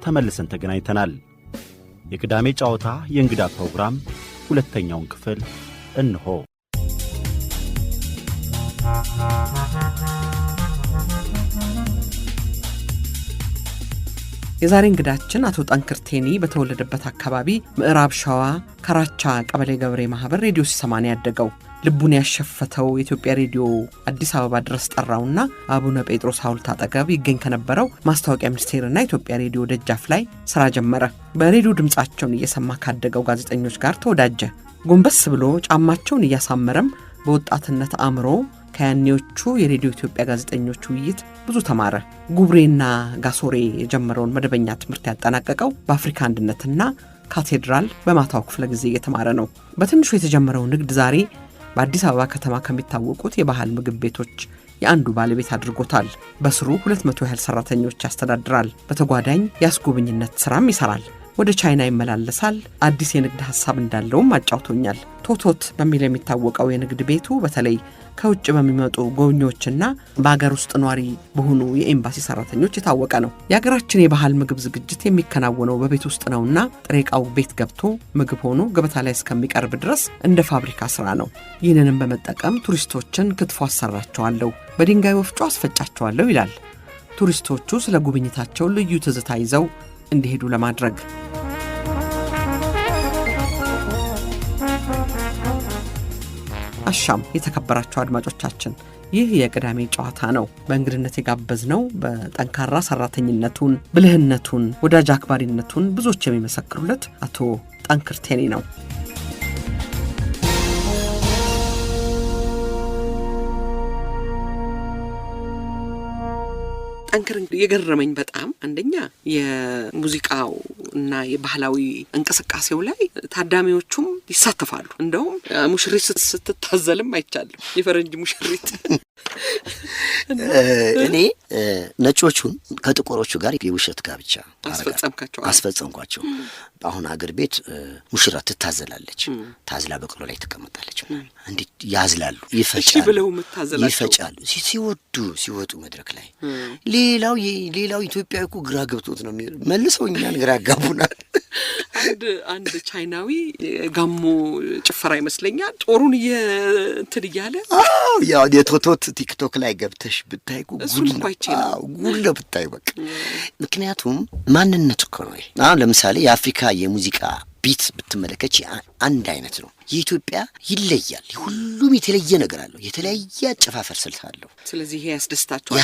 ተመልሰን ተገናኝተናል። የቅዳሜ ጨዋታ የእንግዳ ፕሮግራም ሁለተኛውን ክፍል እንሆ። የዛሬ እንግዳችን አቶ ጠንክር ቴኒ በተወለደበት አካባቢ ምዕራብ ሸዋ ከራቻ ቀበሌ ገብሬ ማህበር ሬዲዮ ሲሰማን ያደገው ልቡን ያሸፈተው የኢትዮጵያ ሬዲዮ አዲስ አበባ ድረስ ጠራውና አቡነ ጴጥሮስ ሐውልት አጠገብ ይገኝ ከነበረው ማስታወቂያ ሚኒስቴርና ኢትዮጵያ ሬዲዮ ደጃፍ ላይ ስራ ጀመረ። በሬዲዮ ድምጻቸውን እየሰማ ካደገው ጋዜጠኞች ጋር ተወዳጀ። ጎንበስ ብሎ ጫማቸውን እያሳመረም በወጣትነት አምሮ ከያኔዎቹ የሬዲዮ ኢትዮጵያ ጋዜጠኞች ውይይት ብዙ ተማረ። ጉብሬና ጋሶሬ የጀመረውን መደበኛ ትምህርት ያጠናቀቀው በአፍሪካ አንድነትና ካቴድራል በማታው ክፍለ ጊዜ እየተማረ ነው። በትንሹ የተጀመረው ንግድ ዛሬ በአዲስ አበባ ከተማ ከሚታወቁት የባህል ምግብ ቤቶች የአንዱ ባለቤት አድርጎታል። በስሩ 200 ያህል ሰራተኞች ያስተዳድራል። በተጓዳኝ ያስጎብኝነት ስራም ይሰራል። ወደ ቻይና ይመላለሳል። አዲስ የንግድ ሐሳብ እንዳለውም አጫውቶኛል። ቶቶት በሚል የሚታወቀው የንግድ ቤቱ በተለይ ከውጭ በሚመጡ ጎብኚዎችና በአገር ውስጥ ኗሪ በሆኑ የኤምባሲ ሰራተኞች የታወቀ ነው። የሀገራችን የባህል ምግብ ዝግጅት የሚከናወነው በቤት ውስጥ ነውና ጥሬ ዕቃው ቤት ገብቶ ምግብ ሆኖ ገበታ ላይ እስከሚቀርብ ድረስ እንደ ፋብሪካ ስራ ነው። ይህንንም በመጠቀም ቱሪስቶችን ክትፎ አሰራቸዋለሁ፣ በድንጋይ ወፍጮ አስፈጫቸዋለሁ ይላል። ቱሪስቶቹ ስለ ጉብኝታቸው ልዩ ትዝታ ይዘው እንዲሄዱ ለማድረግ አሻም። የተከበራቸው አድማጮቻችን፣ ይህ የቅዳሜ ጨዋታ ነው። በእንግድነት የጋበዝነው በጠንካራ ሰራተኝነቱን፣ ብልህነቱን፣ ወዳጅ አክባሪነቱን ብዙዎች የሚመሰክሩለት አቶ ጠንክር ቴኒ ነው። ጠንክር የገረመኝ በጣም አንደኛ የሙዚቃው እና የባህላዊ እንቅስቃሴው ላይ ታዳሚዎቹም ይሳተፋሉ። እንደውም ሙሽሪት ስትታዘልም አይቻለሁ። የፈረንጅ ሙሽሪት እኔ ነጮቹን ከጥቁሮቹ ጋር የውሸት ጋብቻ አስፈጸምኳቸው። አሁን አገር ቤት ሙሽራ ትታዘላለች፣ ታዝላ በቅሎ ላይ ትቀመጣለች። እንዴት ያዝላሉ፣ ይፈጫሉ ሲወጡ መድረክ ላይ ሌላው ኢትዮጵያ እኮ ግራ ገብቶት ነው መልሰው እኛን ግራ ያጋቡናል። አንድ ቻይናዊ ጋሞ ጭፈራ ይመስለኛል ጦሩን እንትን እያለ ያው የቶቶት ቲክቶክ ላይ ገብተሽ ብታይ ጉድ ብታይ በቃ። ምክንያቱም ማንነት እኮ ነው። አሁን ለምሳሌ የአፍሪካ የሙዚቃ ቢት ብትመለከች አንድ አይነት ነው። የኢትዮጵያ ይለያል። ሁሉም የተለየ ነገር አለው። የተለያየ አጨፋፈር ስልት አለው። ስለዚህ ይሄ ያስደስታቸዋል።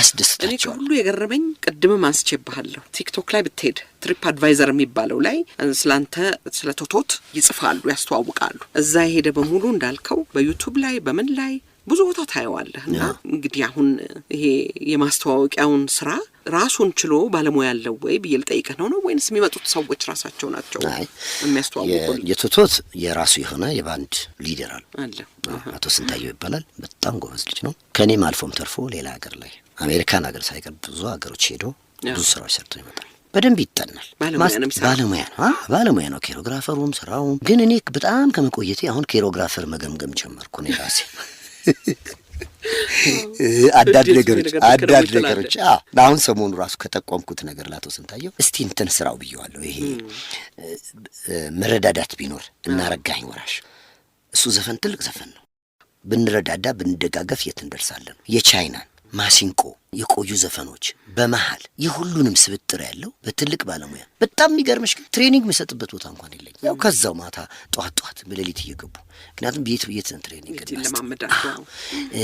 እኔ ከሁሉ የገረመኝ ቅድምም አንስቼብሃለሁ፣ ቲክቶክ ላይ ብትሄድ ትሪፕ አድቫይዘር የሚባለው ላይ ስላንተ ስለ ቶቶት ይጽፋሉ፣ ያስተዋውቃሉ። እዛ የሄደ በሙሉ እንዳልከው በዩቱብ ላይ በምን ላይ ብዙ ቦታ ታየዋለህ። እና እንግዲህ አሁን ይሄ የማስተዋወቂያውን ስራ ራሱን ችሎ ባለሙያ ያለው ወይ ብዬ ልጠይቅህ ነው ወይንስ የሚመጡት ሰዎች ራሳቸው ናቸው የሚያስተዋውቁት? የቶቶት የራሱ የሆነ የባንድ ሊደር አለ። አቶ ስንታየው ይባላል። በጣም ጎበዝ ልጅ ነው። ከኔም አልፎም ተርፎ ሌላ ሀገር ላይ አሜሪካን ሀገር ሳይቀር ብዙ ሀገሮች ሄዶ ብዙ ስራዎች ሰርቶ ይመጣል። በደንብ ይጠናል። ባለሙያ ነው። ኬሮግራፈሩም ስራውም። ግን እኔ በጣም ከመቆየቴ አሁን ኬሮግራፈር መገምገም ጀመርኩ እኔ ራሴ። አዳድ ነገሮች አሁን ሰሞኑ ራሱ ከጠቆምኩት ነገር ላቶ ስንታየው እስቲ እንትን ስራው ብየዋለሁ። ይሄ መረዳዳት ቢኖር እና ረጋኝ ወራሽ እሱ ዘፈን ትልቅ ዘፈን ነው። ብንረዳዳ ብንደጋገፍ የት እንደርሳለን። የቻይናን ማሲንቆ የቆዩ ዘፈኖች በመሃል የሁሉንም ስብጥር ያለው በትልቅ ባለሙያ በጣም የሚገርምሽ ግን ትሬኒንግ የሚሰጥበት ቦታ እንኳን የለኝ። ያው ከዛው ማታ ጠዋት በሌሊት እየገቡ ምክንያቱም ቤት ትሬኒንግ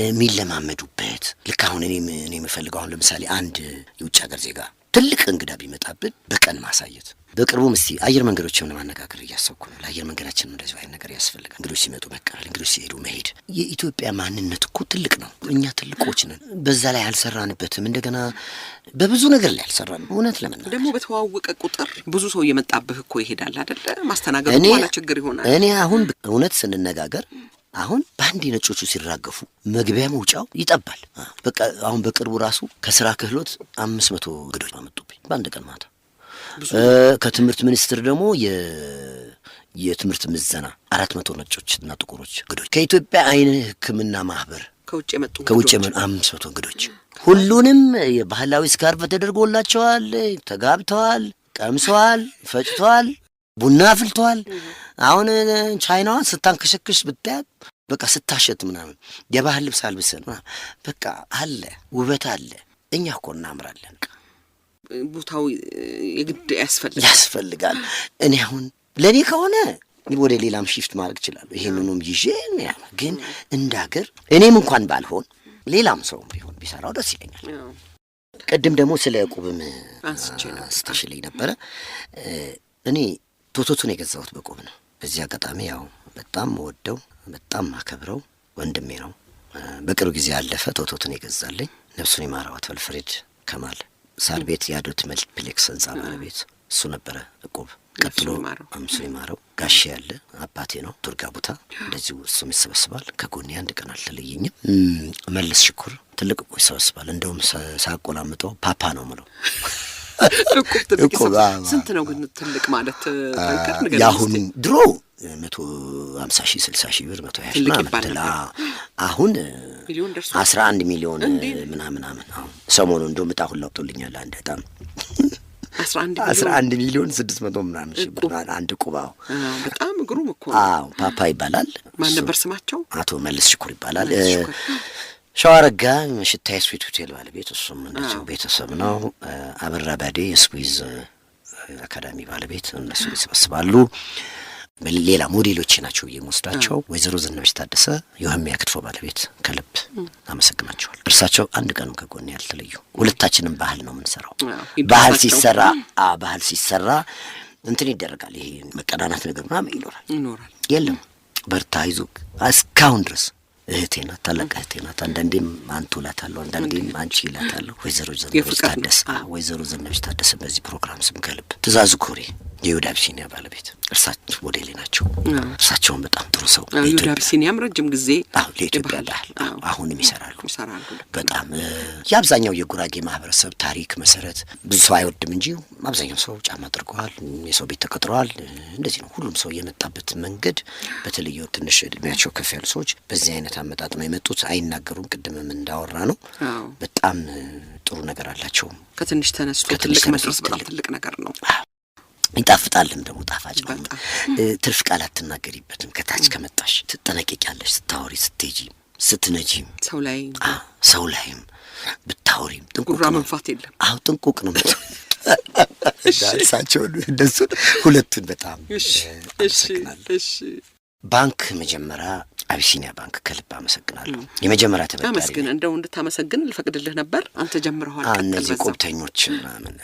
የሚለማመዱበት ልክ አሁን እኔ የምፈልገው አሁን ለምሳሌ አንድ የውጭ ሀገር ዜጋ ትልቅ እንግዳ ቢመጣብን በቀን ማሳየት። በቅርቡም እስቲ አየር መንገዶችን ለማነጋገር እያሰብኩ ነው። ለአየር መንገዳችን እንደዚህ አይነት ነገር ያስፈልጋል። እንግዶች ሲመጡ መቀበል፣ እንግዶች ሲሄዱ መሄድ። የኢትዮጵያ ማንነት እኮ ትልቅ ነው። እኛ ትልቆች ነን። በዛ ላይ አልሰራንበትም። እንደገና በብዙ ነገር ላይ አልሰራንም። እውነት ለምናምን ደግሞ በተዋወቀ ቁጥር ብዙ ሰው እየመጣብህ እኮ ይሄዳል አይደለ? ማስተናገዱ በኋላ ችግር ይሆናል። እኔ አሁን እውነት ስንነጋገር አሁን በአንድ ነጮቹ ሲራገፉ መግቢያ መውጫው ይጠባል። በቃ አሁን በቅርቡ ራሱ ከስራ ክህሎት 500 እንግዶች አመጡብኝ በአንድ ቀን ማታ። ከትምህርት ሚኒስቴር ደግሞ የትምህርት ምዘና 400 ነጮችና ጥቁሮች እንግዶች። ከኢትዮጵያ አይን ሕክምና ማህበር ከውጭ የመጡ 500 እንግዶች። ሁሉንም የባህላዊ ስካርፍ ተደርጎላቸዋል፣ ተጋብተዋል። ቀምሷል፣ ፈጭቷል፣ ቡና አፍልቷል። አሁን ቻይናዋን ስታንከሸክሽ ብታያት በቃ ስታሸት ምናምን የባህል ልብስ አልብሰን በቃ አለ ውበት አለ። እኛ እኮ እናምራለን። ቦታው የግድ ያስፈልጋል። እኔ አሁን ለኔ ከሆነ ወደ ሌላም ሺፍት ማድረግ ይችላል። ይሄንንም ይዤ ግን እንዳገር እኔም እንኳን ባልሆን ሌላም ሰው ቢሆን ቢሰራው ደስ ይለኛል። ቀደም ደግሞ ስለ ዕቁብም አስተሽለኝ ነበረ። እኔ ቶቶቱን የገዛሁት በዕቁብ ነው። በዚህ አጋጣሚ ያው በጣም ወደው በጣም አከብረው ወንድሜ ነው። በቅርብ ጊዜ ያለፈ ቶቶቱን የገዛልኝ ነፍሱን ይማረው አቶ አልፍሬድ ከማል ሳር ቤት ያዶት መልቲፕሌክስ ህንጻ ባለቤት እሱ ነበረ ዕቁብ። ቀጥሎ ነፍሱን ይማረው ጋሼ ያለ አባቴ ነው ቱርጋ ቦታ እንደዚሁ እሱም ይሰበስባል። ከጎኔ አንድ ቀን አልተለየኝም። መለስ ሽኩር ትልቅ ዕቁብ ይሰበስባል። እንደውም ሳቆላምጠው ፓፓ ነው የምለው። ዕቁብ ስንት ነው ግን ትልቅ ማለት? ያሁን ድሮ 150,000 60,000 ብር 120,000 ምናምን አሁን 11 ሚሊዮን ምናምን አሁን ሰሞኑ እንደውም ዕጣ ሁሉ አውጥቶልኛል። አንድ በጣም 11 ሚሊዮን 600 ምናምን ሺህ ብር አንድ ዕቁብ። በጣም ግሩም እኮ። ፓፓ ይባላል። ማን ነበር ስማቸው? አቶ መለስ ሽኩር ይባላል። ሸዋረጋ ሽታይ ስዊት ሆቴል ባለቤት እሱም እንደዚሁ ቤተሰብ ነው። አበራ ባዴ የስኩዊዝ አካዳሚ ባለቤት እነሱ ይሰበስባሉ። ሌላ ሞዴሎች ናቸው የምወስዳቸው። ወይዘሮ ዘነበች ታደሰ የወህሚያ ክትፎ ባለቤት ከልብ አመሰግናቸዋል። እርሳቸው አንድ ቀን ከጎን ያልተለዩ። ሁለታችንም ባህል ነው የምንሰራው። ባህል ሲሰራ እንትን ይደረጋል። ይሄ መቀናናት ነገር ምናምን ይኖራል። የለም በርታ ይዞክ እስካሁን ድረስ እህቴ ናት፣ ታላቅ እህቴ ናት። አንዳንዴም አንቱ እላታለሁ፣ አንዳንዴም አንቺ እላታለሁ። ወይዘሮ ዘነበች ታደሰ በዚህ ፕሮግራም ስም ከልብ። ትእዛዙ ኮሬ የይሁዳ አቢሲኒያ ባለቤት እርሳቸው ሞዴሌ ናቸው። እርሳቸውን በጣም ጥሩ ሰው። ይሁዳ አቢሲኒያም ረጅም ጊዜ ለኢትዮጵያ ባህል አሁንም ይሰራሉ። በጣም የአብዛኛው የጉራጌ ማህበረሰብ ታሪክ መሰረት ብዙ ሰው አይወድም እንጂ አብዛኛው ሰው ጫማ አድርገዋል፣ የሰው ቤት ተቀጥረዋል። እንደዚህ ነው ሁሉም ሰው የመጣበት መንገድ። በተለይ ትንሽ እድሜያቸው ከፍ ያሉ ሰዎች በዚህ አይነት አመጣጥ ነው የመጡት። አይናገሩም። ቅድምም እንዳወራ ነው በጣም ጥሩ ነገር አላቸው። ከትንሽ ተነስቶ ትልቅ መድረስ በጣም ትልቅ ነገር ነው። ይጣፍጣልም ደግሞ ጣፋጭ ነው። ትርፍ ቃላት አትናገሪበትም። ከታች ከመጣሽ ትጠነቀቂያለሽ። ስታወሪ፣ ስትሄጂ፣ ስትነጂም ሰው ላይም ብታወሪም ጥንቁቅ ነው። መንፋት የለም። ጥንቁቅ ነው። ዳልሳቸው እንደሱ ሁለቱን በጣም አመሰግናለሁ። ባንክ መጀመሪያ አቢሲኒያ ባንክ ከልብ አመሰግናለሁ። የመጀመሪያ ተበዳሪ አመስግን እንደው እንድታመሰግን ልፈቅድልህ ነበር። አንተ ጀምረሃል። እነዚህ ቆብተኞች ምናምን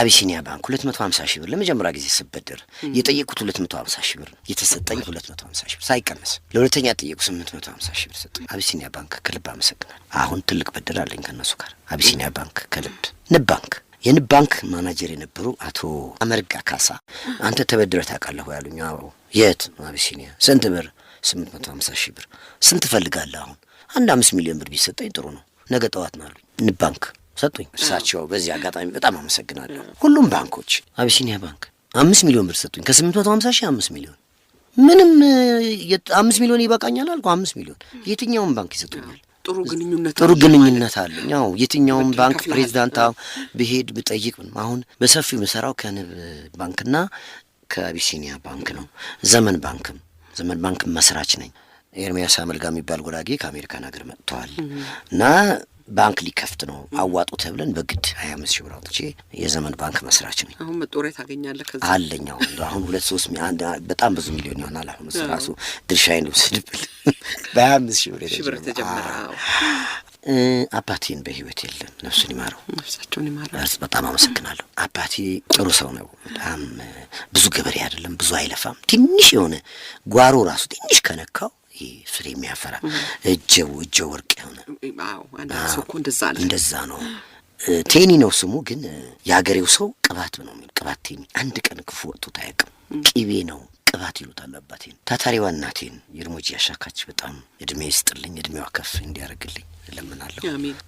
አቢሲኒያ ባንክ 250,000 ብር ለመጀመሪያ ጊዜ ስበደር የጠየቁት 250,000 ብር የተሰጠኝ 250,000 ብር ሳይቀነስ። ለሁለተኛ ጠየቁ 850,000 ብር ሰጠኝ። አቢሲኒያ ባንክ ከልብ አመሰግናለሁ። አሁን ትልቅ ብድር አለኝ ከነሱ ጋር። አቢሲኒያ ባንክ ከልብ። ንብ ባንክ የንብ ባንክ ማናጀር የነበሩ አቶ አመርጋ ካሳ አንተ ተበድረህ ታውቃለህ ያሉኝ። የት? አቢሲኒያ። ስንት ብር? 850,000 ብር። ስንት ፈልጋለህ? አሁን 5 ሚሊዮን ብር ቢሰጠኝ ጥሩ ነው፣ ነገ ጠዋት ነው አሉኝ። ንብ ባንክ ሰጡኝ። እርሳቸው በዚህ አጋጣሚ በጣም አመሰግናለሁ። ሁሉም ባንኮች አቢሲኒያ ባንክ 5 ሚሊዮን ብር ሰጡኝ። ከ850,000 5 ሚሊዮን ምንም 5 ሚሊዮን ይበቃኛል አልኩ። 5 ሚሊዮን የትኛውም ባንክ ይሰጡኛል። ጥሩ ግንኙነት አለኝ። ያው የትኛውም ባንክ ፕሬዝዳንት ብሄድ ብጠይቅ አሁን በሰፊው የምሰራው ከንብ ባንክና ከአቢሲኒያ ባንክ ነው። ዘመን ባንክ መስራች ነኝ። ኤርሚያስ አመልጋ የሚባል ጉራጌ ከአሜሪካን ሀገር መጥተዋል እና ባንክ ሊከፍት ነው አዋጡ ተብለን በግድ 25,000 ብር አውጥቼ የዘመን ባንክ መስራች ነኝ። አሁን መጦሪያ ታገኛለህ ከዛ አለኛው አሁን 2-3 በጣም ብዙ ሚሊዮን ይሆናል። አሁን ራሱ ድርሻዬን ልውሰድብል በ25,000 ብር ተጀመረው። አባቴን በህይወት የለም፣ ነፍሱን ይማረው። በጣም አመሰግናለሁ። አባቴ ጥሩ ሰው ነው። በጣም ብዙ ገበሬ አይደለም፣ ብዙ አይለፋም። ትንሽ የሆነ ጓሮ ራሱ ትንሽ ከነካው ፍሬ የሚያፈራ እጀ ወርቅ የሆነ እንደዛ ነው። ቴኒ ነው ስሙ፣ ግን የሀገሬው ሰው ቅባት ነው የሚል ቅባት ቴኒ። አንድ ቀን ክፉ ወጥቶት አያውቅም። ቅቤ ነው ቅባት ይሉታል አባቴን። ታታሪዋ እናቴን የርሞጂ ያሻካች በጣም እድሜ ይስጥልኝ፣ እድሜዋ ከፍ እንዲያደርግልኝ እለምናለሁ።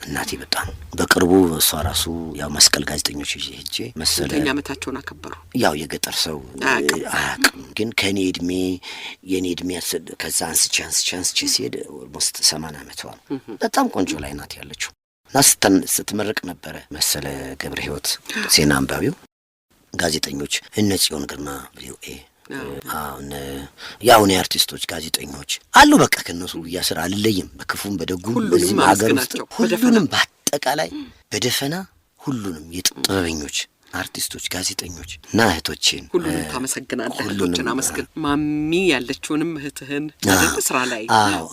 እናቴ በጣም በቅርቡ እሷ ራሱ ያው መስቀል ጋዜጠኞች ሄጄ መሰለኝ ዓመታቸውን አከበሩ። ያው የገጠር ሰው አያውቅም፣ ግን ከኔ እድሜ የኔ እድሜ ከዛ አንስቼ ሲሄድ ኦልሞስት 80 ዓመቷ ነው። በጣም ቆንጆ ላይ ናት ያለችው እና ስትመረቅ ነበረ መሰለ ገብረ ሕይወት ዜና አንባቢው ጋዜጠኞች እነ ጽዮን ግርማ ቪኦኤ ያው ነው አርቲስቶች ጋዜጠኞች አሉ። በቃ ከነሱ ያስራ አልለይም በክፉም በደጉም በዚህ ሀገር ውስጥ ሁሉንም በአጠቃላይ በደፈና ሁሉንም የጥበበኞች አርቲስቶች ጋዜጠኞች እና እህቶችን ሁሉንም ታመሰግናለህ። እህቶችን አመስግን። ማሚ ያለችውንም እህትህን አይደል ስራ ላይ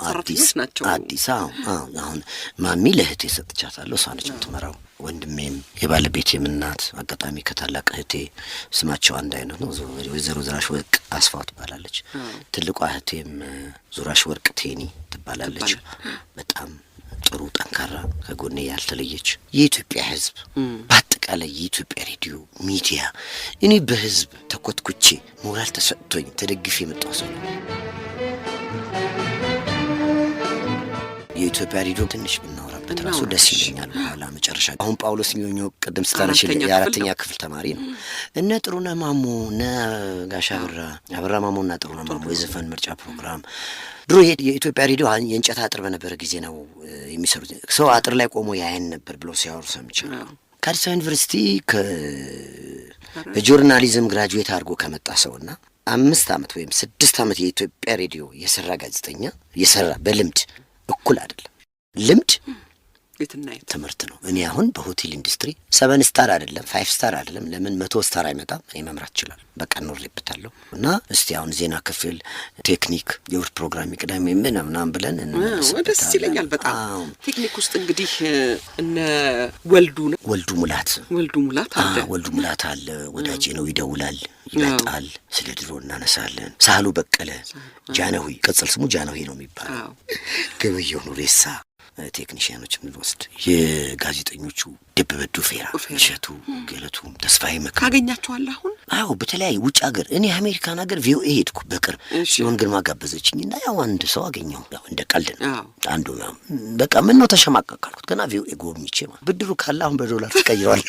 ሰራተኞች ናቸው። አዲስ አሁን ማሚ ለእህቴ ሰጥቻታለሁ። እሷ ነች የምትመራው። ወንድሜም የባለቤቴም እናት አጋጣሚ ከታላቅ እህቴ ስማቸው አንድ አይነት ነው። ወይዘሮ ዙራሽ ወርቅ አስፋው ትባላለች። ትልቋ እህቴም ዙራሽ ወርቅ ቴኒ ትባላለች። በጣም ጥሩ ጠንካራ ከጎኔ ያልተለየች የኢትዮጵያ ሕዝብ በአጠቃላይ የኢትዮጵያ ሬዲዮ ሚዲያ እኔ በሕዝብ ተኮትኩቼ ሞራል ተሰጥቶኝ ተደግፌ የመጣው ሰው ነው። የኢትዮጵያ ሬዲዮ ትንሽ ብናወራበት ራሱ ደስ ይለኛል። በኋላ መጨረሻ አሁን ጳውሎስ ኞኞ ቅድም ስታነሽ የአራተኛ ክፍል ተማሪ ነው። እነ ጥሩነህ ማሞ እነ ጋሻ አበራ ማሞ እና ጥሩነህ ማሞ የዘፈን ምርጫ ፕሮግራም ድሮ የኢትዮጵያ ሬዲዮ የእንጨት አጥር በነበረ ጊዜ ነው የሚሰሩት። ሰው አጥር ላይ ቆሞ ያየን ነበር ብሎ ሲያወሩ ሰምቻለሁ። ከአዲስ አበባ ዩኒቨርሲቲ በጆርናሊዝም ግራጁዌት አድርጎ ከመጣ ሰውና 5 ዓመት ወይም 6 ዓመት የኢትዮጵያ ሬዲዮ የሰራ ጋዜጠኛ የሰራ በልምድ እኩል አይደለም። ልምድ ትምህርት ነው። እኔ አሁን በሆቴል ኢንዱስትሪ 7 ስታር አይደለም 5 ስታር አይደለም ለምን 100 ስታር አይመጣም እኔ መምራት ይችላል። በቃ ኖሬበታለሁ። እና እስቲ አሁን ዜና ክፍል ቴክኒክ የውድ ፕሮግራም ቅዳሜ ምናምን ብለን ደስ ይለኛል በጣም። ቴክኒክ ውስጥ እንግዲህ እነ ወልዱ ሙላት አለ ወዳጄ ነው። ይደውላል ይመጣል። ስለ ድሮ እናነሳለን። ሳህሉ በቀለ ጃነሆይ ቅጽል ስሙ ጃነሆይ ነው የሚባለው። ገበየሁ ኑሬሳ ቴክኒሽያኖች ምንወስድ የጋዜጠኞቹ ደበበዱ ፌራ እሸቱ ገለቱ ተስፋዬ መካ ካገኛቸዋለሁ አሁን አዎ በተለያየ ውጭ ሀገር እኔ አሜሪካን ሀገር ቪኦኤ ሄድኩ በቅርብ ሲሆን ግርማ ጋበዘችኝና ያው አንድ ሰው አገኘሁ ያው እንደ ቀልድ ነው አንዱ ነው በቃ ምን ነው ተሸማቀቅኩት ገና ቪኦኤ ጎብኝቼ ብድሩ ካለ አሁን በዶላር ተቀይሯል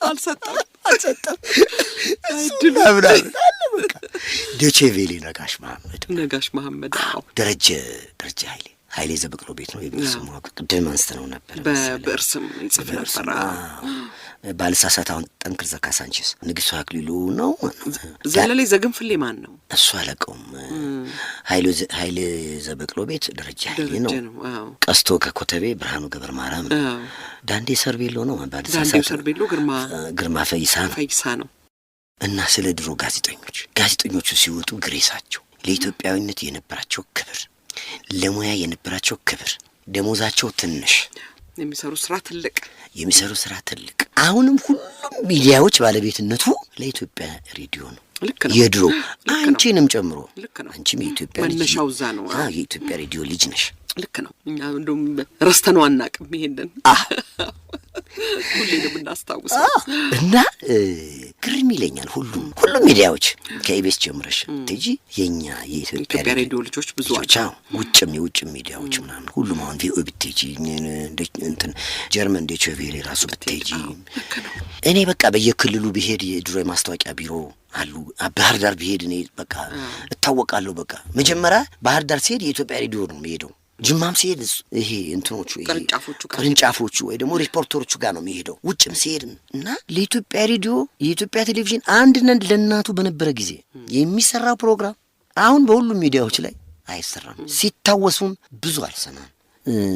አልሰጠም አይድል አብራን በቃ ዶቼ ቬሌ ነጋሽ መሐመድ አዎ ደረጀ ኃይሌ ዘበቅሎ ቤት ነው የብርስም ቅድም አንስተነው ነበር በብርስም ይጽፍ ነበር ባልሳሳት አሁን ጠንክር ዘካሳንቺስ ንግስቱ አክሊሉ ነው ዘለሌ ዘግንፍሌ ማን ነው እሱ አለቀውም ኃይሌ ዘበቅሎ ቤት ደረጃ ኃይሌ ነው ቀስቶ ከኮተቤ ብርሃኑ ገብረ ማርያም ዳንዴ ሰርቤሎ ነው ባልሳሳት ሰርቤሎ ግርማ ፈይሳ ነው እና ስለ ድሮ ጋዜጠኞቹ ሲወጡ ግሬሳቸው ለኢትዮጵያዊነት የነበራቸው ክብር ለሙያ የነበራቸው ክብር ደሞዛቸው ትንሽ የሚሰሩ ስራ ትልቅ አሁንም ሁሉም ሚዲያዎች ባለቤትነቱ ለኢትዮጵያ ሬዲዮ ነው የድሮ አንቺንም ጨምሮ አንቺም የኢትዮጵያ መነሻው ዛ ነው የኢትዮጵያ ሬዲዮ ልጅ ነሽ ልክ ነው እኛ እንደውም ረስተነው አናውቅም ይሄንን ሁሌ እንደምናስታውሰው እና ግርም ይለኛል ሁሉም ሚዲያዎች ከኢቢኤስ ጀምረሽ ትጂ የኛ የኢትዮጵያ ሬዲዮ ልጆች ብዙ አቻው የውጭም ሚዲያዎች ምናምን ሁሉም አሁን ቪኦኤ ብትጂ እንትን ጀርመን ዶቼ ቬለ ራሱ ብትጂ እኔ በቃ በየክልሉ ብሄድ የድሮ የማስታወቂያ ቢሮ አሉ ባህር ዳር ብሄድ እኔ በቃ እታወቃለሁ በቃ መጀመሪያ ባህር ዳር ሲሄድ የኢትዮጵያ ሬዲዮ ነው የሚሄደው ጅማም ሲሄድ ይሄ እንትኖቹ ቅርንጫፎቹ ወይ ደግሞ ሪፖርተሮቹ ጋር ነው የሚሄደው ውጭም ሲሄድ እና ለኢትዮጵያ ሬዲዮ የኢትዮጵያ ቴሌቪዥን አንድነት ለእናቱ በነበረ ጊዜ የሚሰራው ፕሮግራም አሁን በሁሉም ሚዲያዎች ላይ አይሰራም ሲታወሱም ብዙ አልሰማም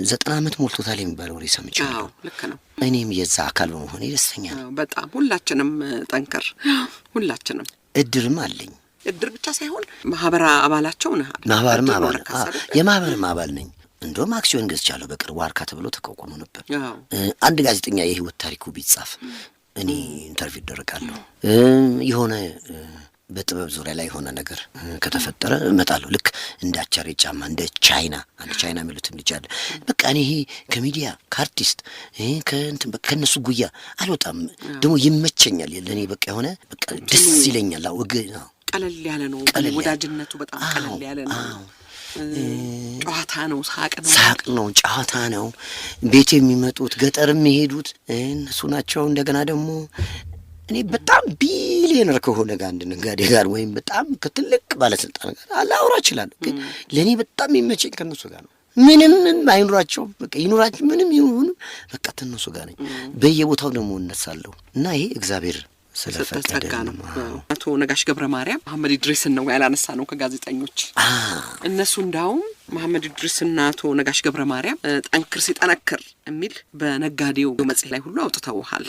90 ዓመት ሞልቶታል የሚባለው ወሬ ሰምቻለሁ ልክ ነው እኔም የዛ አካል በመሆኔ ደስተኛ ነኝ በጣም ሁላችንም ጠንከር ሁላችንም እድርም አለኝ እድር ብቻ ሳይሆን ማህበር አባላቸው ነህ የማህበርም አባል ነኝ እንደውም አክሲዮን ገዝቻለሁ በቅርቡ ዋርካ ተብሎ ተቋቁሞ ነበር አንድ ጋዜጠኛ የህይወት ታሪኩ ቢጻፍ እኔ ኢንተርቪው ደረጋለሁ የሆነ በጥበብ ዙሪያ ላይ የሆነ ነገር ከተፈጠረ እመጣለሁ ልክ እንደ አቻሬ ጫማ እንደ ቻይና የሚሉትም ልጅ አለ በቃ እኔ ይሄ ከሚዲያ ከአርቲስት ከእነሱ ጉያ አልወጣም ደግሞ ይመቸኛል ለእኔ በቃ የሆነ በቃ ደስ ይለኛል ቀለል ያለ ነው ወዳጅነቱ በጣም ቀለል ያለ ነው ጨዋታ ነው ሳቅ ነው ጨዋታ ነው ቤት የሚመጡት ገጠር የሚሄዱት እነሱ ናቸው እንደገና ደግሞ እኔ በጣም ቢሊየነር ከሆነ ጋር አንድ ነጋዴ ጋር ወይም በጣም ከትልቅ ባለስልጣን ጋር አላወራ እችላለሁ ግን ለኔ በጣም የሚመቸኝ ከነሱ ጋር ነው ምንም አይኑራቸው በቃ ይኑራቸው ምንም ይሁን በቃ ተነሱ ጋር ነኝ። በየቦታው ደግሞ እነሳለሁ እና ይሄ እግዚአብሔር ስለፈቀደ ነው። አቶ ነጋሽ ገብረ ማርያም መሐመድ ኢድሪስን ነው ያላነሳ ነው ከጋዜጠኞች እነሱ እንዳውም መሐመድ ኢድሪስና አቶ ነጋሽ ገብረ ማርያም ጠንክር ሲጠነክር የሚል በነጋዴው መጽሔት ላይ ሁሉ አውጥተውሃል።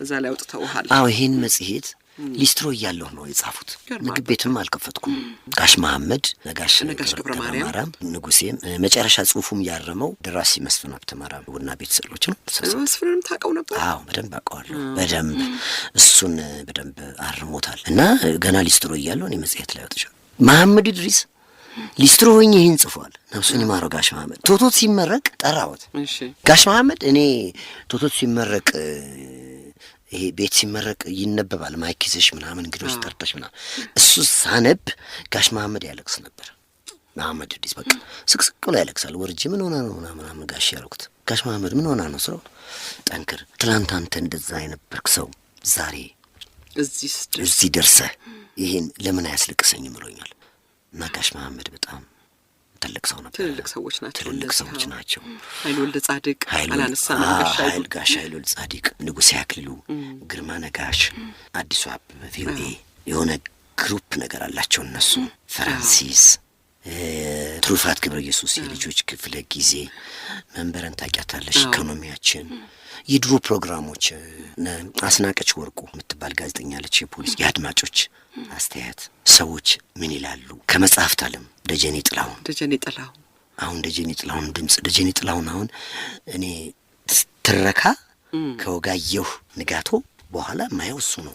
እዛ ላይ አውጥተውሃል። አዎ ይሄን መጽሔት ሊስትሮ እያለሁ ነው የጻፉት። ምግብ ቤትም አልከፈትኩም። ጋሽ መሐመድ ነጋሽ ገብረ ማርያም ንጉሴም መጨረሻ ጽሁፉም ያረመው ደራሲ መስፍን ሀብተማርያም ቡና ቤት ስዕሎች ነው። መስፍንም ታውቀው ነበር? አዎ በደንብ አውቀዋለሁ። በደንብ እሱን በደንብ አርሞታል። እና ገና ሊስትሮ እያለሁ እኔ መጽሔት ላይ ወጥቻለሁ። መሐመድ ኢድሪስ ሊስትሮ ሆኜ ይህን ጽፏል። ነፍሱን ይማረው ጋሽ መሐመድ ቶቶት ሲመረቅ ጠራሁት። ጋሽ መሐመድ እኔ ቶቶት ሲመረቅ ይሄ ቤት ሲመረቅ ይነበባል ማይክ ይዘሽ ምናምን እንግዶች ጠርተሽ ምናምን እሱ ሳነብ ጋሽ መሐመድ ያለቅስ ነበር። መሐመድ ኢድሪስ በቃ ስቅስቅ ብሎ ያለቅሳል። ወርጄ ምን ሆና ነው ምናምን ጋሽ ያልኩት። ጋሽ መሐመድ ምን ሆና ነው ስለው ጠንክር፣ ትላንት አንተ እንደዛ የነበርክ ሰው ዛሬ እዚህ ደርሰህ ይሄን ለምን አያስለቅሰኝም ብሎኛል። እና ጋሽ መሐመድ በጣም ትልቅ ሰው ነበር። ትልልቅ ሰዎች ናቸው። ኃይሉ ወልደ ጻድቅ አላነሳንም። ጋሽ ኃይሉ ወልደ ጻድቅ፣ ንጉሴ አክሊሉ፣ ግርማ ነጋሽ፣ አዲሱ አበበ ቪኦኤ የሆነ ግሩፕ ነገር አላቸው እነሱ። ፍራንሲስ ትሩፋት ገብረ ኢየሱስ የልጆች ክፍለ ጊዜ፣ መንበረን ታውቂያታለሽ፣ ኢኮኖሚያችን፣ የድሮ ፕሮግራሞች አስናቀች ወርቁ የምትባል ጋዜጠኛ አለች። የፖሊስ የአድማጮች አስተያየት ሰዎች ምን ይላሉ? ከመጽሐፍት ዓለም ደጀኔ ጥላሁን አሁን ደጀኔ ጥላሁን ድምጽ ደጀኔ ጥላሁን አሁን እኔ ትረካ ከወጋየሁ ንጋቶ በኋላ ማየው እሱ ነው።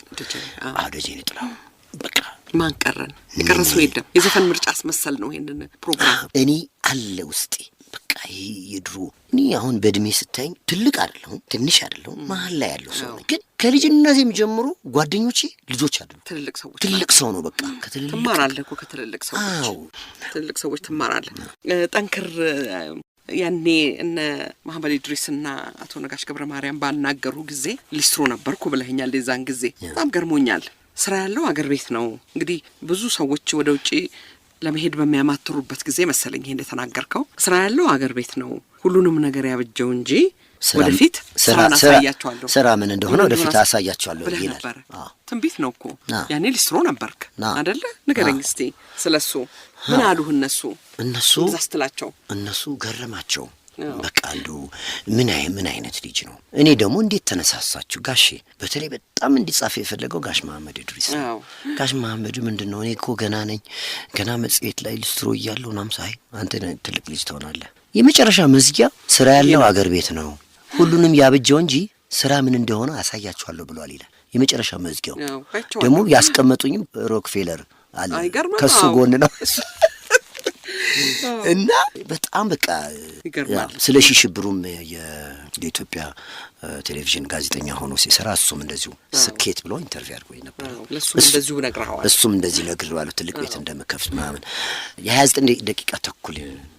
ደጀኔ ጥላሁን በቃ ማን ቀረን? የቀረሱ የለም። የዘፈን ምርጫ አስመሰል ነው ይሄንን ፕሮግራም እኔ አለ ውስጤ በቃ ይሄ የድሮ እኔ አሁን በእድሜ ስታይኝ ትልቅ አይደለሁም ትንሽ አይደለሁም መሀል ላይ ያለው ሰው ነው። ግን ከልጅነቴም ጀምሮ ጓደኞቼ ልጆች አይደሉም ትልቅ ሰው ነው። በቃ ከትልልቅ ትማራለህ እኮ ከትልልቅ ሰዎች ትልልቅ ሰዎች ትማራለህ። ጠንክር ያኔ እነ መሐመድ ኢድሪስና አቶ ነጋሽ ገብረ ማርያም ባናገሩ ጊዜ ሊስትሮ ነበርኩ ብለኸኛል። የዛን ጊዜ በጣም ገርሞኛል። ስራ ያለው አገር ቤት ነው። እንግዲህ ብዙ ሰዎች ወደ ውጪ ለመሄድ በሚያማትሩበት ጊዜ መሰለኝ ይሄ እንደተናገርከው ስራ ያለው አገር ቤት ነው፣ ሁሉንም ነገር ያብጀው እንጂ ወደፊት ስራ ምን እንደሆነ ወደፊት አሳያቸዋለሁ ይላል። ትንቢት ነው እኮ ያኔ ሊስትሮ ነበርክ አይደለ? ንገረኝ እስቲ ስለሱ። ምን አሉህ እነሱ ዛስትላቸው? እነሱ ገረማቸው። በቃ አንዱ ምን አይነት ልጅ ነው። እኔ ደግሞ እንዴት ተነሳሳችሁ ጋሼ? በተለይ በጣም እንዲጻፍ የፈለገው ጋሽ መሐመድ ኢድሪስ ነው። ጋሽ መሐመድ ምንድነው እኔ እኮ ገና ነኝ፣ ገና መጽሔት ላይ ሊስትሮ እያለሁ ናም ሳይ አንተ ትልቅ ልጅ ትሆናለህ። የመጨረሻ መዝጊያ ስራ ያለው አገር ቤት ነው፣ ሁሉንም ያብጀው እንጂ ስራ ምን እንደሆነ አሳያችኋለሁ ብሏል ይላል። የመጨረሻ መዝጊያው ደግሞ ያስቀመጡኝም ሮክፌለር አለ ከሱ ጎን ነው። እና በጣም በቃ ስለ ሽብሩም የኢትዮጵያ ቴሌቪዥን ጋዜጠኛ ሆኖ ሲሰራ እሱም እንደዚሁ ስኬት ብሎ ኢንተርቪው አድርጎኝ ነበር። እሱም እንደዚህ ነግሬዋለሁ ትልቅ ቤት እንደምከፍት ምናምን። የ29 ደቂቃ ተኩል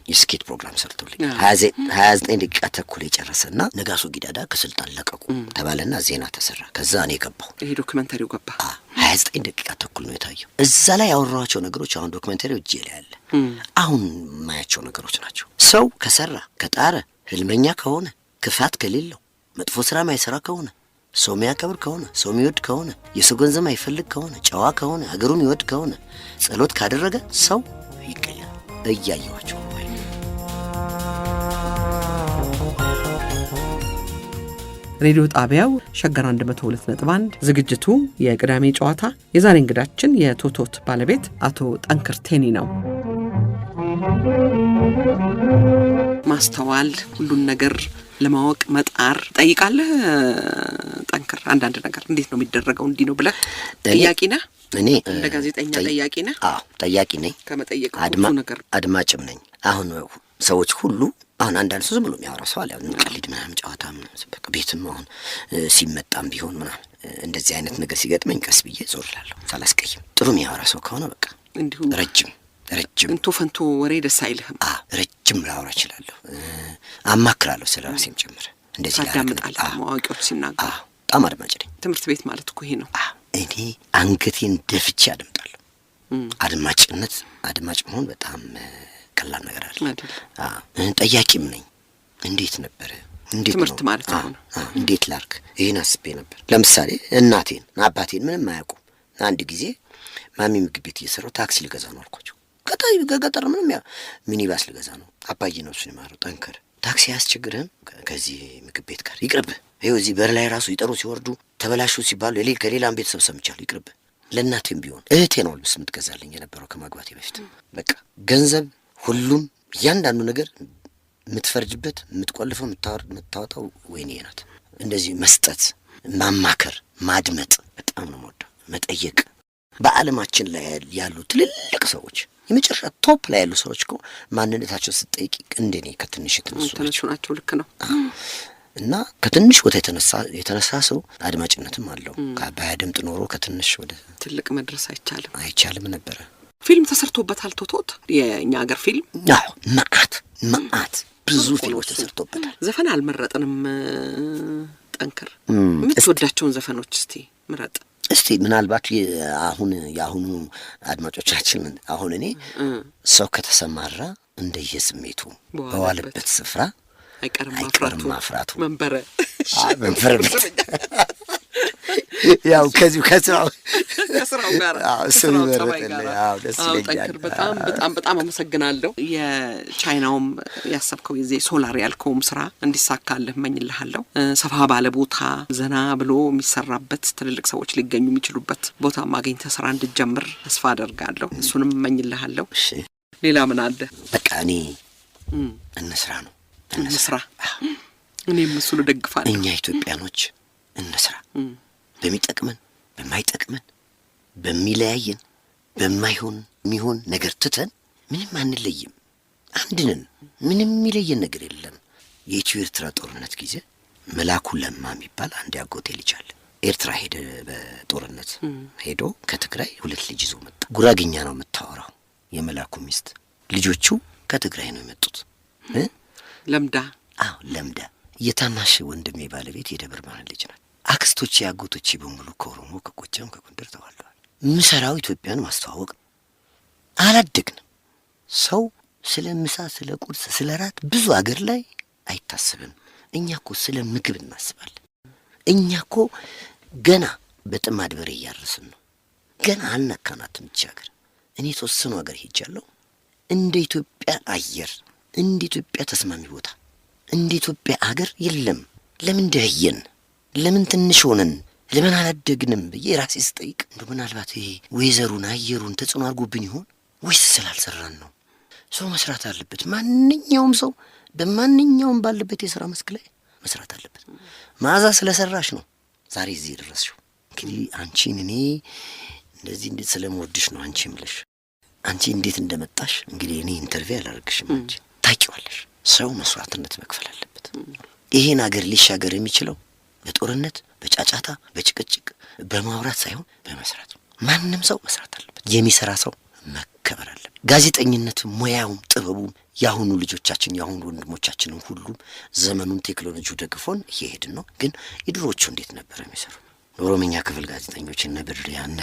የስኬት ፕሮግራም ሰርቶልኝ 29 ደቂቃ ተኩል የጨረሰና ነጋሶ ጊዳዳ ከስልጣን ለቀቁ ተባለና ዜና ተሰራ። ከዛ እኔ ገባሁ። ይሄ ዶክመንተሪው ገባ። 29 ደቂቃ ተኩል ነው የታየው። እዛ ላይ ያወራኋቸው ነገሮች አሁን ዶክመንተሪው እጄ ላይ አለ። አሁን ማያቸው ነገሮች ናቸው። ሰው ከሰራ ከጣረ፣ ህልመኛ ከሆነ፣ ክፋት ከሌለው፣ መጥፎ ስራ ማይሰራ ከሆነ፣ ሰው የሚያከብር ከሆነ፣ ሰው የሚወድ ከሆነ፣ የሰው ገንዘብ አይፈልግ ከሆነ፣ ጨዋ ከሆነ፣ ሀገሩን ይወድ ከሆነ፣ ጸሎት ካደረገ ሰው ይቀየራል። እያየኋቸው ነው። ሬዲዮ ጣቢያው ሸገር 102.1 ዝግጅቱ የቅዳሜ ጨዋታ። የዛሬ እንግዳችን የቶቶት ባለቤት አቶ ጠንክር ቴኒ ነው። ማስተዋል፣ ሁሉን ነገር ለማወቅ መጣር ጠይቃለህ። ጠንክር አንዳንድ ነገር እንዴት ነው የሚደረገው እንዲህ ነው ብለህ ጠያቂ ነህ? እኔ እንደ ጋዜጠኛ ጠያቂ ነህ? አዎ ጠያቂ ነኝ። ከመጠየቅ ሁሉ ነገር አድማጭም ነኝ። አሁን ሰዎች ሁሉ አሁን አንዳንድ ሰው ዝም ብሎ የሚያወራ ሰው አለ። ቀልድ ምናምን ጨዋታ ምናምን በቃ ቤትም አሁን ሲመጣም ቢሆን ምናምን እንደዚህ አይነት ነገር ሲገጥመኝ ቀስ ብዬ ዞር እላለሁ ሳላስቀይም። ጥሩ የሚያወራ ሰው ከሆነ በቃ እንዲሁ ረጅም እንቶ ፈንቶ ወሬ ደስ አይልህም? ረጅም ላወራ እችላለሁ። አማክራለሁ ስለ ራሴም ጭምር። እንደዚህ ታዳምጣለህ ማዋቂዎች ሲናገሩ? በጣም አድማጭ ነኝ። ትምህርት ቤት ማለት እኮ ይሄ ነው። እኔ አንገቴን ደፍቼ አደምጣለሁ። አድማጭ መሆን በጣም ቀላል ነገር አይደለም። ጠያቂም ነኝ። እንዴት ነበር ትምህርት ማለት ነው። እንዴት ላርክ ይሄን አስቤ ነበር። ለምሳሌ እናቴን አባቴን ምንም አያውቁም። አንድ ጊዜ ማሚ ምግብ ቤት እየሰራሁ ታክሲ ልገዛ ነው አልኳቸው። ገጠር ምንም ሚኒባስ ልገዛ ነው። አባዬ ነው እሱን የማረው። ጠንከር ታክሲ አያስቸግርህም ከዚህ ምግብ ቤት ጋር ይቅርብህ። ይኸው እዚህ በር ላይ ራሱ ይጠሩ ሲወርዱ ተበላሹ ሲባሉ ከሌላም ቤተሰብ ሰምቻለሁ። ይቅርብህ። ለእናቴም ቢሆን እህቴ ነው ልብስ የምትገዛልኝ የነበረው ከማግባቴ በፊት። በቃ ገንዘብ ሁሉም እያንዳንዱ ነገር የምትፈርጅበት የምትቆልፈው የምታወጣው ወይኔ ናት። እንደዚህ መስጠት፣ ማማከር፣ ማድመጥ በጣም ነው የምወደው። መጠየቅ በዓለማችን ላይ ያሉ ትልልቅ ሰዎች የመጨረሻ ቶፕ ላይ ያሉ ሰዎች እኮ ማንነታቸው ስትጠይቂ እንደኔ ከትንሽ የተነሱ ናቸው። ልክ ነው። እና ከትንሽ ቦታ የተነሳ ሰው አድማጭነትም አለው። ባያደምጥ ኖሮ ከትንሽ ወደ ትልቅ መድረስ አይቻልም ነበረ። ፊልም ተሰርቶበታል። ቶቶት የኛ ሀገር ፊልም መዓት ብዙ ፊልሞች ተሰርቶበታል። ዘፈን አልመረጥንም። ጠንክር የምትወዳቸውን ዘፈኖች እስቲ ምረጥ። እስቲ ምናልባት የአሁኑ አድማጮቻችን አሁን እኔ ሰው ከተሰማራ እንደየስሜቱ በዋለበት ስፍራ አይቀርም ማፍራቱ መንበረ ያው ከዚሁ ከስራው ጋር ጠንክር። በጣም አመሰግናለሁ። የቻይናውም ያሰብከው ጊዜ ሶላር ያልከውም ስራ እንዲሳካልህ እመኝልሃለሁ። ሰፋ ባለ ቦታ ዘና ብሎ የሚሰራበት ትልልቅ ሰዎች ሊገኙ የሚችሉበት ቦታ ማግኘት ስራ እንድጀምር ተስፋ አደርጋለሁ። እሱንም እመኝልሃለሁ። ሌላ ምን አለ? በቃ እኔ እንስራ ነው እንስራ። እኔም እሱን ደግፋለሁ። እኛ ኢትዮጵያኖች እንስራ። በሚጠቅመን በማይጠቅመን በሚለያየን በማይሆን ነገር ትተን ምንም አንለይም። አንድነን ምንም የሚለየን ነገር የለም። የኢትዮ ኤርትራ ጦርነት ጊዜ መላኩ ለማ የሚባል አንድ ያጎቴ ልጅ አለ። ኤርትራ ሄደ። በጦርነት ሄዶ ከትግራይ 2 ልጅ ይዞ መጣ። ጉራግኛ ነው የምታወራው የመላኩ ሚስት። ልጆቹ ከትግራይ ነው የመጡት። ለምዳ የታናሽ ወንድሜ ባለቤት የደብረ ብርሃን ልጅ ናት። አክስቶቼ አጎቶቼ በሙሉ ከኦሮሞ ከጎጃም ከጎንደር ተዋልደዋል። ምሰራው ኢትዮጵያን ማስተዋወቅ። አላደግንም። ሰው ስለ ምሳ ስለ ቁርስ ስለ ራት ብዙ አገር ላይ አይታሰብም። እኛ እኮ ስለ ምግብ እናስባለን። እኛ እኮ ገና በጥማድ በሬ እያረስን ነው። ገና አልነካናትም ይህች አገር። እኔ ተወሰኑ አገር ሄጃለሁ። እንደ ኢትዮጵያ አየር፣ እንደ ኢትዮጵያ ተስማሚ ቦታ፣ እንደ ኢትዮጵያ አገር የለም። ለምን ደህየን? ለምን ትንሽ ሆነን? ለምን አላደግንም ብዬ ራሴ ስጠይቅ ምናልባት ይሄ ወይዘሩን አየሩን ተጽዕኖ አድርጎብን ይሆን ወይስ ስላልሰራን ነው? ሰው መስራት አለበት። ማንኛውም ሰው በማንኛውም ባለበት የሥራ መስክ ላይ መስራት አለበት። መዓዛ ስለሰራሽ ነው ዛሬ እዚህ የደረስሽው። እንግዲህ አንቺን እኔ እንደዚህ እንዴት ስለምወድሽ ነው አንቺ ምልሽ። አንቺ እንዴት እንደመጣሽ እንግዲህ እኔ ኢንተርቪው አላደርግሽም። አንቺ ታውቂዋለሽ። ሰው መስዋዕትነት መክፈል አለበት። ይሄን አገር ሊሻገር የሚችለው በጦርነት በጫጫታ በጭቅጭቅ በማውራት ሳይሆን በመስራት። ማንም ሰው መስራት አለበት። የሚሰራ ሰው መከበር አለበት። ጋዜጠኝነት ሙያውም ጥበቡም የአሁኑ ልጆቻችን የአሁኑ ወንድሞቻችንን ሁሉም ዘመኑን ቴክኖሎጂው ደግፎን እየሄድን ነው። ግን የድሮቹ እንዴት ነበር የሚሰሩ? ኦሮምኛ ክፍል ጋዜጠኞች እነ ብርያ እነ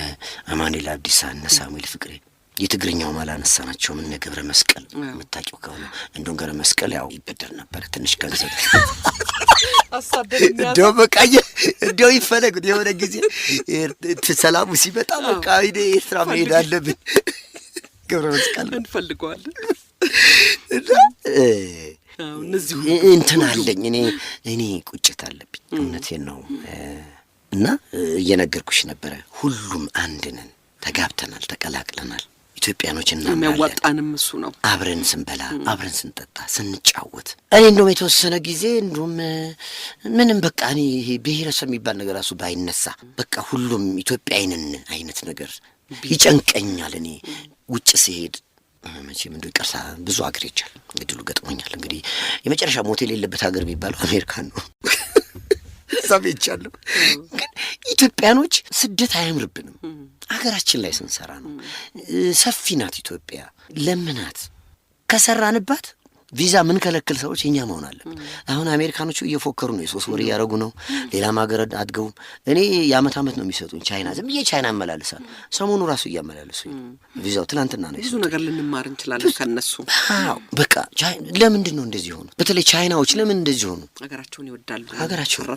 አማኑኤል አብዲሳ እነ ሳሙኤል ፍቅሬ። የትግርኛው ማላነሳናቸውም እነ ገብረ መስቀል የምታውቂው ከሆነ እንደውም ገብረ መስቀል ያው ይበደር ነበር ትንሽ ገንዘብ እንደው በቃ እንደው ይፈለግ የሆነ ጊዜ ሰላሙ ሲመጣ በቃ ኤርትራ መሄድ አለብን ገብረ መስቀል እንፈልገዋለን። እነዚህ እንትን አለኝ እኔ ቁጭት አለብኝ። እውነቴን ነው። እና እየነገርኩሽ ነበረ ሁሉም አንድ ነን፣ ተጋብተናል፣ ተቀላቅለናል። ኢትዮጵያኖች እና የሚያዋጣንም እሱ ነው። አብረን ስንበላ አብረን ስንጠጣ ስንጫወት እኔ እንደውም የተወሰነ ጊዜ እንደውም ምንም በቃ እኔ ይሄ ብሔረሰብ የሚባል ነገር ራሱ ባይነሳ በቃ ሁሉም ኢትዮጵያዊንን አይነት ነገር ይጨንቀኛል። እኔ ውጭ ሲሄድ መቼም እንደው ይቅርታ ብዙ አገር ሄጃል፣ እድሉ ገጥሞኛል። እንግዲህ የመጨረሻ ሞቴል የሌለበት ሀገር የሚባለው አሜሪካን ነው። ሰምቻለሁ። ግን ኢትዮጵያኖች ስደት አያምርብንም። አገራችን ላይ ስንሰራ ነው። ሰፊ ናት ኢትዮጵያ፣ ለምናት ከሰራንባት ቪዛ ምን ከለክል ሰዎች እኛ መሆን አለብን። አሁን አሜሪካኖቹ እየፎከሩ ነው፣ የ3 ወር እያደረጉ ነው። ሌላም ሀገር አድገውም እኔ የዓመት ነው የሚሰጡኝ። ቻይና ዝም ብዬ ቻይና አመላልሳል። ሰሞኑ ራሱ እያመላለሱኝ ቪዛው ትናንትና ነው። ብዙ ነገር ልንማር እንችላለን ከነሱ። አዎ በቃ ለምንድን ነው እንደዚህ ሆኑ? በተለይ ቻይናዎች ለምን እንደዚህ ሆኑ? ሀገራቸውን ይወዳሉ። ሀገራቸውን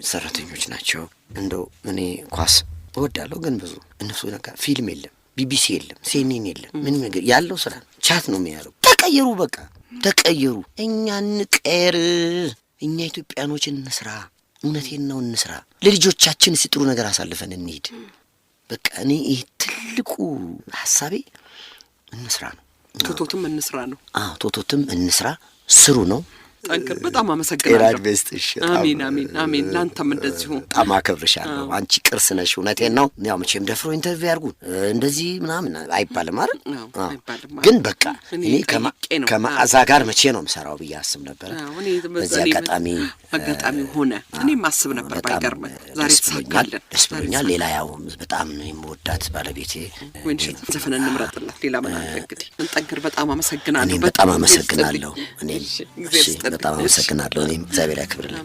ሰራተኞች ናቸው። እንደው እኔ ኳስ እወዳለሁ፣ ግን ብዙ እነሱ ነገር ፊልም የለም፣ ቢቢሲ የለም፣ ሲኤንኤን የለም፣ ምንም ነገር ያለው ስራ ቻት ነው የሚያደርጉ። ተቀየሩ፣ በቃ ተቀየሩ። እኛ እንቀየር፣ እኛ ኢትዮጵያኖች እንስራ። እውነቴን ነው እንስራ። ለልጆቻችን ጥሩ ነገር አሳልፈን እንሂድ። በቃ እኔ ይህ ትልቁ ሀሳቤ እንስራ ነው። ቶቶትም እንስራ ነው። አዎ ቶቶትም እንስራ፣ ስሩ ነው። ጠንክር። በጣም አመሰግናለሁ። አሜን አሜን አሜን። ላንተም እንደዚሁ በጣም አከብርሻለሁ። አንቺ ቅርስ ነሽ። እውነቴን ነው። ያው መቼም ደፍሮ ኢንተርቪው ያርጉን እንደዚህ ምናምን አይባልም አይደል? ግን በቃ እኔ ከመዓዛ ጋር መቼ ነው የምሰራው ብዬ አስብ ነበር። በዚህ አጋጣሚ ሆነ። እኔም አስብ ነበር። ባይገርም ዛሬ ተሳካልን። ደስ ብሎኛል። ሌላ ያው በጣም የምወዳት ባለቤቴ ወንሸት ዘፈን እንምረጥላት። ሌላ ምን አለ እንግዲህ። እንጠንክር። በጣም አመሰግናለሁ። እኔም በጣም አመሰግናለሁ። በጣም አመሰግናለሁ። እኔም እግዚአብሔር ያክብርልኝ።